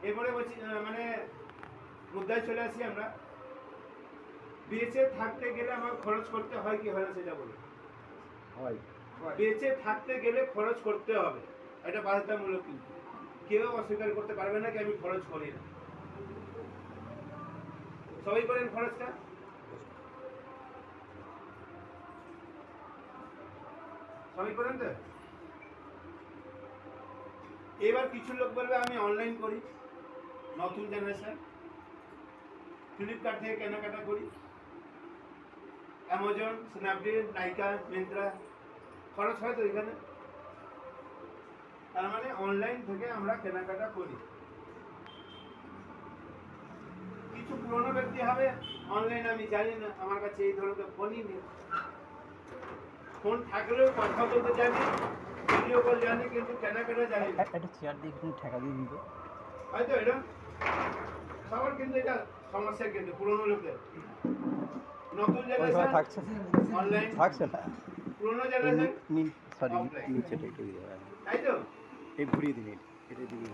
এরপরে বলছি মানে মুদ্রায় চলে আসি আমরা। বেঁচে থাকতে গেলে আমার খরচ করতে হয় কি হয় না সেটা বলি। বেঁচে থাকতে গেলে খরচ করতে হবে, এটা বাধ্যতামূলক। কিন্তু কেউ অস্বীকার করতে পারবে না কি আমি খরচ করি না। সবাই করেন খরচটা, সবাই করেন তো। এবার কিছু লোক বলবে আমি অনলাইন করি, নতুন জেনারেশন, ফ্লিপকার্ট থেকে কেনাকাটা করি, অ্যামাজন, স্ন্যাপডিল, নাইকা, মিন্ত্রা, খরচ হয় তো এখানে। তার মানে অনলাইন থেকে আমরা কেনাকাটা করি। কিছু পুরনো ব্যক্তি হবে অনলাইন আমি জানি না, আমার কাছে এই ধরনের ফোনই নেই, ফোন থাকলেও কথা বলতে জানি, ভিডিও কল জানি, কিন্তু কেনাকাটা জানি না। একটা চেয়ার দিয়ে একটু ঠেকা দিয়ে দিবে হয়তো এটা সবার, কিন্তু এটা সমস্যা কিন্তু পুরনো লোকদের। নতুন জেনারেশন থাকছে অনলাইন, থাকছে না, পুরনো জেনারেশন সরি নিচে টেকে দিয়ে, তাই তো এই ঘুরিয়ে দিন, এটা দিয়ে